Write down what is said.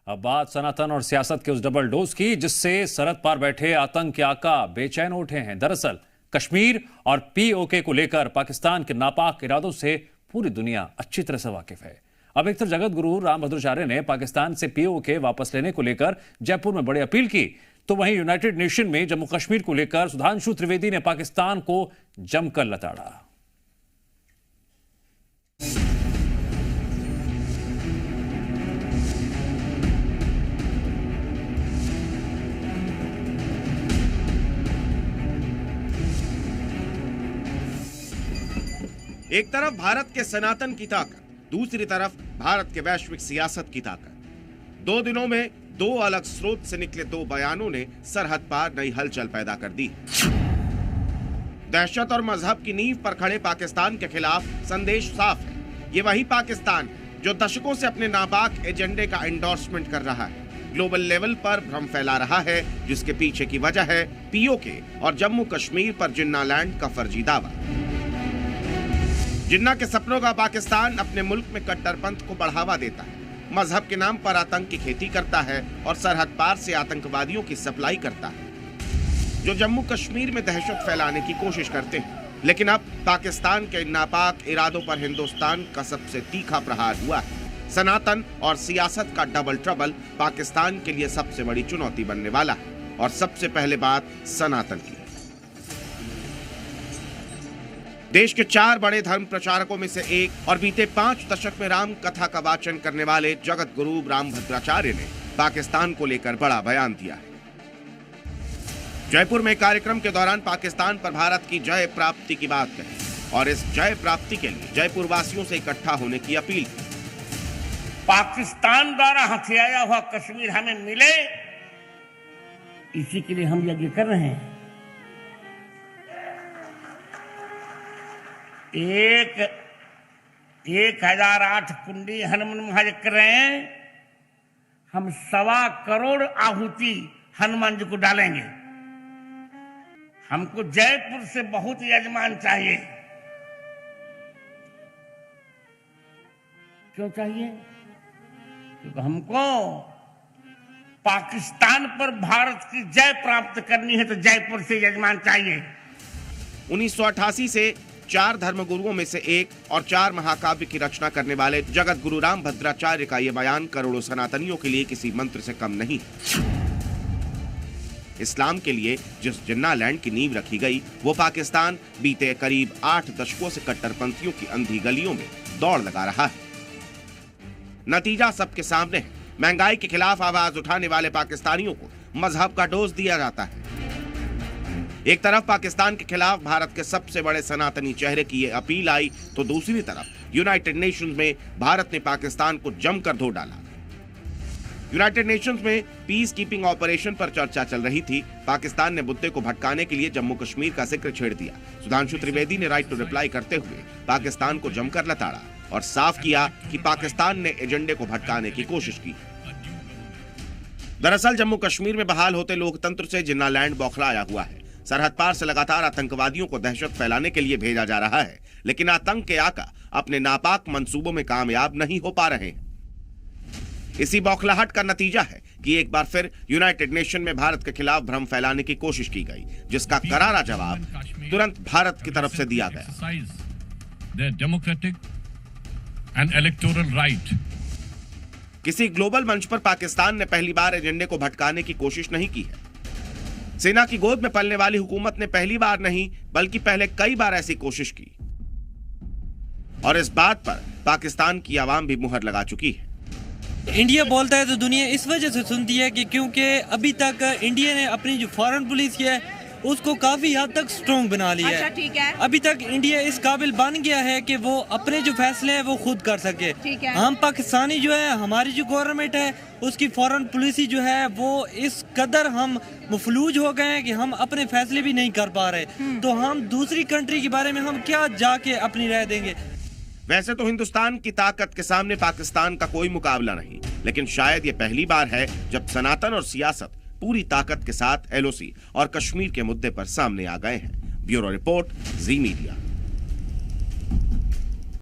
अब बात सनातन और सियासत के उस डबल डोज की जिससे सरहद पार बैठे आतंक के आका बेचैन उठे हैं। दरअसल कश्मीर और पीओके को लेकर पाकिस्तान के नापाक इरादों से पूरी दुनिया अच्छी तरह से वाकिफ है। अब एक तरफ जगत गुरु रामभद्राचार्य ने पाकिस्तान से पीओके वापस लेने को लेकर जयपुर में बड़ी अपील की, तो वहीं यूनाइटेड नेशन में जम्मू कश्मीर को लेकर सुधांशु त्रिवेदी ने पाकिस्तान को जमकर लताड़ा। एक तरफ भारत के सनातन की ताकत, दूसरी तरफ भारत के वैश्विक सियासत की ताकत। 2 दिनों में 2 अलग स्रोत से निकले 2 बयानों ने सरहद पार नई हलचल पैदा कर दी। दहशत और मजहब की नींव पर खड़े पाकिस्तान के खिलाफ संदेश साफ है। ये वही पाकिस्तान है जो दशकों से अपने नापाक एजेंडे का एंडोर्समेंट कर रहा है, ग्लोबल लेवल पर भ्रम फैला रहा है, जिसके पीछे की वजह है पीओके और जम्मू कश्मीर पर जिन्ना लैंड का फर्जी दावा। जिन्ना के सपनों का पाकिस्तान अपने मुल्क में कट्टरपंथ को बढ़ावा देता है, मजहब के नाम पर आतंक की खेती करता है और सरहद पार से आतंकवादियों की सप्लाई करता है, जो जम्मू कश्मीर में दहशत फैलाने की कोशिश करते हैं। लेकिन अब पाकिस्तान के नापाक इरादों पर हिंदुस्तान का सबसे तीखा प्रहार हुआ है। सनातन और सियासत का डबल ट्रबल पाकिस्तान के लिए सबसे बड़ी चुनौती बनने वाला है। और सबसे पहले बात सनातन की। देश के 4 बड़े धर्म प्रचारकों में से एक और बीते 5 दशक में राम कथा का वाचन करने वाले जगत गुरु रामभद्राचार्य ने पाकिस्तान को लेकर बड़ा बयान दिया है। जयपुर में कार्यक्रम के दौरान पाकिस्तान पर भारत की जय प्राप्ति की बात कही और इस जय प्राप्ति के लिए जयपुर वासियों से इकट्ठा होने की अपील की। पाकिस्तान द्वारा हथियाया हुआ कश्मीर हमें मिले, इसी के लिए हम यज्ञ कर रहे हैं। एक 1008 कुंडी हनुमान महायज्ञ कर रहे हैं। हम 1.25 करोड़ आहुति हनुमान जी को डालेंगे। हमको जयपुर से बहुत यजमान चाहिए। क्यों चाहिए? क्योंकि हमको पाकिस्तान पर भारत की जय प्राप्त करनी है, तो जयपुर से यजमान चाहिए। 1988 से 4 धर्मगुरुओं में से एक और 4 महाकाव्य की रचना करने वाले जगत गुरु रामभद्राचार्य का यह बयान करोड़ों सनातनियों के लिए किसी मंत्र से कम नहीं। इस्लाम के लिए जिस जिन्ना लैंड की नींव रखी गई, वो पाकिस्तान बीते करीब 8 दशकों से कट्टरपंथियों की अंधी गलियों में दौड़ लगा रहा है। नतीजा सबके सामने है। महंगाई के खिलाफ आवाज उठाने वाले पाकिस्तानियों को मजहब का डोज दिया जाता है। एक तरफ पाकिस्तान के खिलाफ भारत के सबसे बड़े सनातनी चेहरे की ये अपील आई, तो दूसरी तरफ यूनाइटेड नेशंस में भारत ने पाकिस्तान को जमकर धो डाला। यूनाइटेड नेशंस में पीस कीपिंग ऑपरेशन पर चर्चा चल रही थी। पाकिस्तान ने मुद्दे को भटकाने के लिए जम्मू कश्मीर का जिक्र छेड़ दिया। सुधांशु त्रिवेदी ने राइट टू रिप्लाई करते हुए पाकिस्तान को जमकर लताड़ा और साफ किया कि पाकिस्तान ने एजेंडे को भटकाने की कोशिश की। दरअसल जम्मू कश्मीर में बहाल होते लोकतंत्र से जिन्ना लैंड बौखलाया हुआ है। सरहद पार से लगातार आतंकवादियों को दहशत फैलाने के लिए भेजा जा रहा है, लेकिन आतंक के आका अपने नापाक मंसूबों में कामयाब नहीं हो पा रहे हैं। इसी बौखलाहट का नतीजा है कि एक बार फिर यूनाइटेड नेशन में भारत के खिलाफ भ्रम फैलाने की कोशिश की गई, जिसका करारा जवाब तुरंत भारत की तरफ से दिया गया। किसी ग्लोबल मंच पर पाकिस्तान ने पहली बार एजेंडे को भटकाने की कोशिश नहीं की है। सेना की गोद में पलने वाली हुकूमत ने पहली बार नहीं बल्कि पहले कई बार ऐसी कोशिश की, और इस बात पर पाकिस्तान की आवाम भी मुहर लगा चुकी है। इंडिया बोलता है तो दुनिया इस वजह से सुनती है कि क्योंकि अभी तक इंडिया ने अपनी जो फॉरेन पुलिस है उसको काफी हद तक स्ट्रॉन्ग बना लिया है। ठीक है। अभी तक इंडिया इस काबिल बन गया है कि वो अपने जो फैसले हैं वो खुद कर सके। हम पाकिस्तानी जो है, हमारी जो गवर्नमेंट है, उसकी फॉरेन पॉलिसी जो है वो इस कदर हम मफलूज हो गए हैं कि हम अपने फैसले भी नहीं कर पा रहे। तो हम दूसरी कंट्री के बारे में हम क्या जाके अपनी राय देंगे? वैसे तो हिंदुस्तान की ताकत के सामने पाकिस्तान का कोई मुकाबला नहीं, लेकिन शायद ये पहली बार है जब सनातन और सियासत पूरी ताकत के साथ एलओसी और कश्मीर के मुद्दे पर सामने आ गए हैं। ब्यूरो रिपोर्ट, जी मीडिया।